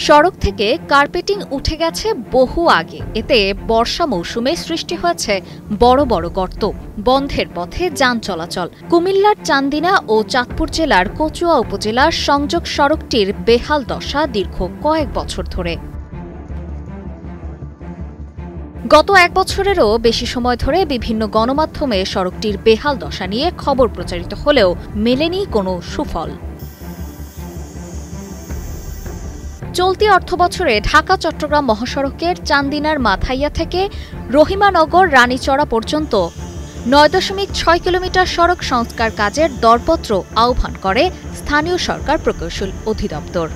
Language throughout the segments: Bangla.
সড়ক থেকে কার্পেটিং উঠে গেছে বহু আগে। এতে বর্ষা মৌসুমে সৃষ্টি হয়েছে বড় বড় গর্ত, বন্ধের পথে যান চলাচল। কুমিল্লার চান্দিনা ও চাঁদপুর জেলার কচুয়া উপজেলার সংযোগ সড়কটির বেহাল দশা দীর্ঘ কয়েক বছর ধরে। গত এক বছরেরও বেশি সময় ধরে বিভিন্ন গণমাধ্যমে সড়কটির বেহাল দশা নিয়ে খবর প্রচারিত হলেও মেলেনি কোনো সুফল। চলতি অর্থবছরে ঢাকা-চট্টগ্রাম মহাসড়কের চান্দিনার মাথাইয়া থেকে রহিমানগর রানীচড়া পর্যন্ত ৯.৬ কিলোমিটার সড়ক সংস্কার কাজের দরপত্র আহ্বান করে স্থানীয় সরকার প্রকৌশল অধিদপ্তর।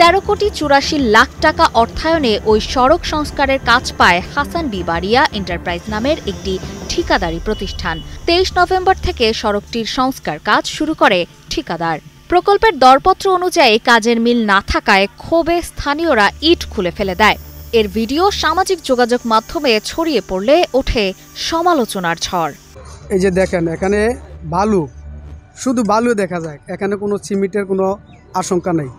১৩,৮৪,০০,০০০ টাকা অর্থায়নে ওই সড়ক সংস্কারের কাজ পায় হাসান বিবারিয়া এন্টারপ্রাইজ নামের একটি ঠিকাদারি প্রতিষ্ঠান। ২৩ নভেম্বর থেকে সড়কটির সংস্কার কাজ শুরু করে ঠিকাদার। প্রকল্পের দরপত্র অনুযায়ী কাজের মিল না থাকায় ক্ষোভে স্থানীয়রা ইট খুলে ফেলে দেয়। এর ভিডিও সামাজিক যোগাযোগ মাধ্যমে ছড়িয়ে পড়লে ওঠে সমালোচনার ঝড়। এই যে দেখেন, এখানে বালু, শুধু বালু দেখা যায়, এখানে কোনো সিমেন্টের কোনো আশঙ্কা নেই।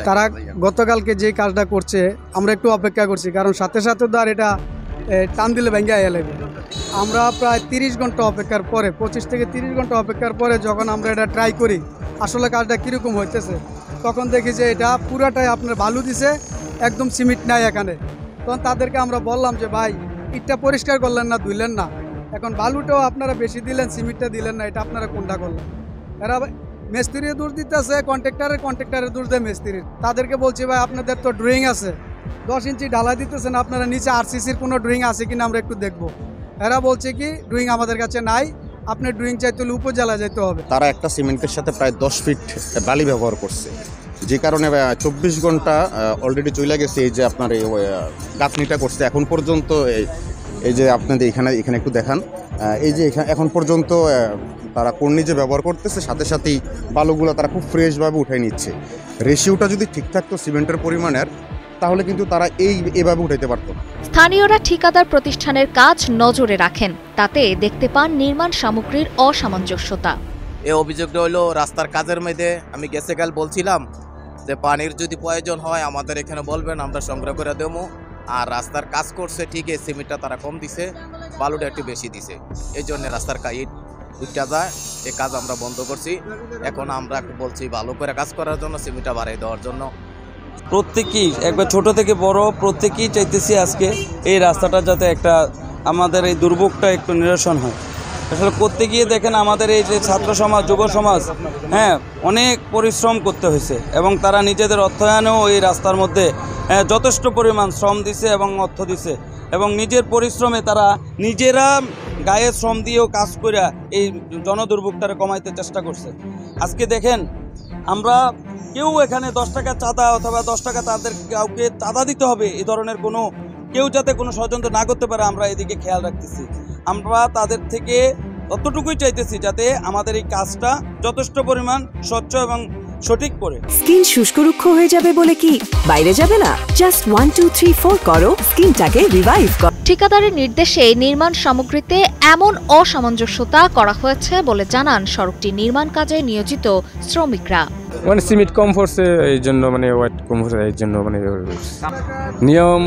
তারা গতকালকে যে কাজটা করছে আমরা একটু অপেক্ষা করছি, কারণ সাথে সাথে তো আর এটা টান দিলে ভেঙে এলে। আমরা প্রায় ৩০ ঘন্টা অপেক্ষার পরে, ২৫ থেকে ৩০ ঘন্টা অপেক্ষার পরে যখন আমরা এটা ট্রাই করি আসলে কাজটা কীরকম হইতেছে, তখন দেখি যে এটা পুরাটাই আপনার বালু দিছে, একদম সিমেন্ট নাই এখানে। তখন তাদেরকে আমরা বললাম যে ভাই, ইটটা পরিষ্কার করলেন না, ধুইলেন না, এখন বালুটাও আপনারা বেশি দিলেন, সিমেন্টটা দিলেন না, এটা আপনারা কোনটা করলেন? এরা মিস্ত্রির দোষ দিতেছে, কন্ট্রাক্টরের দোষ দেয় মিস্ত্রির। তাদেরকে বলছি ভাই, আপনাদের তো ড্রয়িং আছে, 10 ইঞ্চি ঢালাই দিতেছেন, আপনারা নিচে আরসিসির কোনো ড্রয়িং আছে কিনা আমরা একটু দেখবো। এরা বলছে কি ড্রয়িং আমাদের কাছে নাই, আপনি ড্রয়িং চাইতে হলে উপজেলা যেতে হবে। তারা একটা সিমেন্টের সাথে প্রায় 10 ফিট বালি ব্যবহার করছে, যে কারণে 24 ঘন্টা অলরেডি চলে গেছে। এই যে আপনার এই গাঁথনিটা করছে এখন পর্যন্ত, এই যে আপনাদের এখানে একটু দেখান, এই যে এখন পর্যন্ত তারা কর্নিজে ব্যবহার করতেছে, সাথে সাথেই বালুগুলো তারা খুব ফ্রেশভাবে উঠাই নিচ্ছে। রেশিওটা যদি ঠিক থাকতো সিমেন্টের পরিমাণের, তাহলে কিন্তু তারা এভাবে উঠাইতে পারতো না। স্থানীয়রা ঠিকাদার প্রতিষ্ঠানের কাজ নজরে রাখেন, তাতে দেখতে পান নির্মাণ সামগ্রীর অসামঞ্জস্যতা। এই অভিযোগটা হলো রাস্তার কাজের মধ্যে আমি গেছে কাল বলছিলাম যে পানির যদি প্রয়োজন হয় আমাদের এখানে বলবেন, আমরা সংগ্রহ করে দেবো। আর রাস্তার কাজ করছে ঠিকই, সিমেন্টটা তারা কম দিছে, বালুটা একটু বেশি দিছে, এই জন্য রাস্তার ইট উঠটা যায়। এই কাজ আমরা বন্ধ করছি। এখন আমরা বলছি ভালো করে কাজ করার জন্য, সিমেন্টটা বাড়াই দেওয়ার জন্য। প্রত্যেকেই একবার ছোট থেকে বড় প্রত্যেকেই চাইতেছি আজকে এই রাস্তাটা যাতে একটা আমাদের এই দুর্ভোগটা একটু নিরসন হয়। আসলে করতে গিয়ে দেখেন আমাদের এই যে ছাত্র সমাজ, যুব সমাজ, অনেক পরিশ্রম করতে হয়েছে এবং তারা নিজেদের অর্থায়নেও এই রাস্তার মধ্যে যথেষ্ট পরিমাণ শ্রম দিছে এবং অর্থ দিছে এবং নিজের পরিশ্রমে তারা নিজেরা গায়ে শ্রম দিয়েও কাজ করে এই জনদুর্ভোগটারে কমাইতে চেষ্টা করছে। আজকে দেখেন আমরা কেউ এখানে 10 টাকা চাঁদা অথবা 10 টাকা তাদের কাউকে চাঁদা দিতে হবে এই ধরনের কোনো কেউ যাতে কোনো ষড়যন্ত্র না করতে পারে, আমরা এদিকে খেয়াল রাখতেছি। আমরা তাদের থেকে ততটুকুই চাইতেছি যাতে আমাদের এই কাজটা যথেষ্ট পরিমাণ স্বচ্ছ এবং সঠিক করে। স্কিন শুষ্ক রুক্ষ হয়ে যাবে বলে কি বাইরে যাবে না? জাস্ট 1 2 3 4 করো, স্কিনটাকে রিভাইভ করো। ঠিকাদারের নির্দেশে নির্মাণ সামগ্রীতে এমন অসামঞ্জস্যতা করা হয়েছে বলে জানান সড়কটি নির্মাণ কাজে নিয়োজিত শ্রমিকরা। মানে সিমেন্ট কম পড়ছে, এই জন্য মানে ওয়েট কম পড়ছে, এই জন্য মানে নিয়ম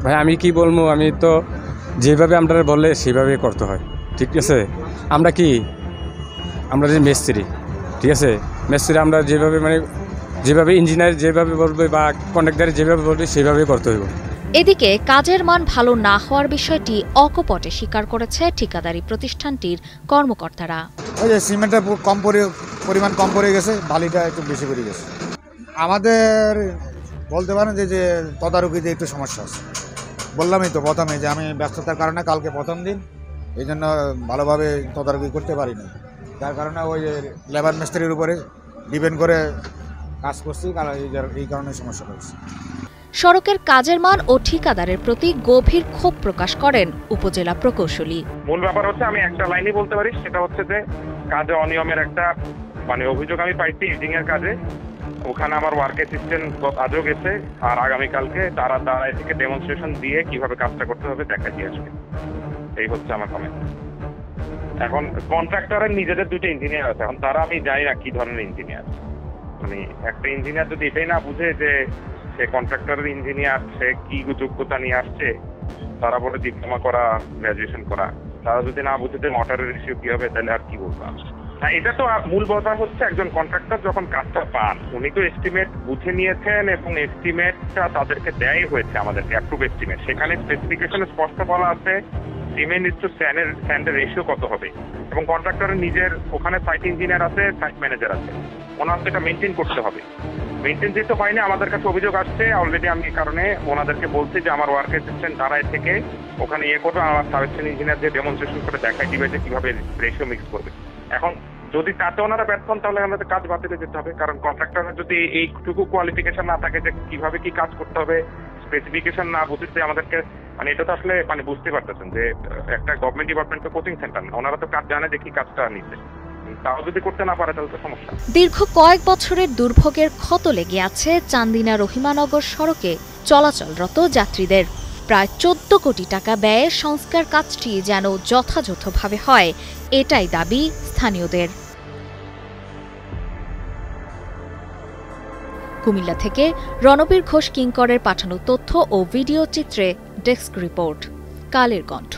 ভাই আমি কি বলবো, আমি তো যেভাবে আপনারা বললে সেভাবেই করতে হয়, ঠিক আছে? আমরা যে মিস্ত্রি, ঠিক আছে, মিস্ত্রি আমরা যেভাবে ইঞ্জিনিয়ার যেভাবে বলবে বা কন্ট্রাক্টর যেভাবে বলবে সেভাবেই করতে হইব। এদিকে কাজের মান ভালো না হওয়ার বিষয়টি অকপটে স্বীকার করেছে ঠিকাদারি প্রতিষ্ঠানটির কর্মকর্তারা। ওই যে সিমেন্টের পরিমাণ কম পড়ে গেছে, বালিটা একটু বেশি পড়ে গেছে। আমাদের বলতে পারেন যে তদারকিতে একটু সমস্যা আছে। বললামই তো প্রথমে যে আমি ব্যস্ততার কারণে কালকে প্রথম দিন, এই জন্য ভালোভাবে তদারকি করতে পারিনি, যার কারণে ওই লেবার মিস্ত্রির উপরে ডিপেন্ড করে কাজ করছি, এই কারণে সমস্যা হয়েছে। সড়কের কাজের মান ও ঠিকাদারের প্রতি গভীর ক্ষোভ প্রকাশ করেন উপজেলা প্রকৌশলী। মূল ব্যাপার হচ্ছে, আমি একটা লাইনই বলতে পারি, সেটা হচ্ছে যে কাজে অনিয়মের একটা অভিযোগ আমি পাইছি ইডিং এর কাজে। ওখানে আমার ওয়ার্ক অ্যাসিস্ট্যান্ট আজও গেছে, আর আগামীকালকে তারা এদিকে ডেমনস্ট্রেশন দিয়ে কিভাবে কাজটা করতে হবে দেখা দিয়ে আসবে। এই হচ্ছে আমার কমেন্ট। এখন কন্ট্রাক্টরের নিজেদের 2টা ইঞ্জিনিয়ার আছে, এখন তারা আমি জানি না কি ধরনের ইঞ্জিনিয়ার। একটা ইঞ্জিনিয়ার যদি এটাই না বুঝে যে সে কন্ট্রাক্টরের ইঞ্জিনিয়ার, সে কি যোগ্যতা নিয়ে আসছে, তারা বলে ডিপ্লোমা করা, গ্রাজুয়েশন করা। তারা যদি না বুঝে যে মোটরের রেশিও কি হবে, তাহলে আর কি বলবো। না, এটা তো মূল কথা হচ্ছে একজন কন্ট্রাক্টর যখন কাজটা পান, উনি তো এস্টিমেট বুঝে নিয়েছেন এবং এস্টিমেটটা তাদেরকে দেয় হয়েছে, আমাদেরকে অ্যাপ্রুভ এস্টিমেট। সেখানে স্পেসিফিকেশনে স্পষ্ট বলা আছে সিমেন্ট ইস টু স্যান্ডের রেশিও কত হবে, এবং কন্ট্রাক্টরের নিজের ওখানে সাইট ইঞ্জিনিয়ার আছে, সাইট ম্যানেজার আছে, ওনার সেটা মেনটেন করতে হবে। মেনটেন যেতে হয়নি, আমাদের কাছে অভিযোগ আসছে অলরেডি। আমি এই কারণে ওনাদেরকে বলছি যে আমার ওয়ার্ক অ্যাসিস্ট্যান্ট দাঁড়ায় থেকে ওখানে করবে, আমার সার্ভিসিং ইঞ্জিনিয়ার যে ডেমনস্ট্রেশন করে দেখাই দিবে যে কিভাবে রেশিও মিক্স করবে। এখন যদি তাতে ওনারা ব্যর্থ হন, তাহলে আমাদের কাজ বাতিলে যেতে হবে, কারণ কন্ট্রাক্টরের যদি এইটুকু কোয়ালিফিকেশন না থাকে যে কিভাবে কি কাজ করতে হবে, স্পেসিফিকেশন না বুঝতে আমাদেরকে, মানে এটা তো আসলে মানে বুঝতে পারতেছেন যে একটা গভর্নমেন্ট ডিপার্টমেন্ট তো কোচিং সেন্টার না, ওনারা তো কাজ জানে যে কি কাজটা নিচ্ছে, তাও যদি করতে না পারে তাহলে তো সমস্যা। দীর্ঘ কয়েক বছরের দুর্ভোগের ক্ষত লেগে আছে চান্দিনা রহিমানগর সড়কে চলাচলরত যাত্রীদের। প্রায় 14 কোটি টাকা ব্যয়ে সংস্কার কাজটি যেন যথাযথভাবে হয়, এটাই দাবি স্থানীয়দের। কুমিল্লা থেকে রণবীর ঘোষ কিঙ্করের পাঠানো তথ্য ও ভিডিও চিত্রে ডেস্ক রিপোর্ট, কালের কণ্ঠ।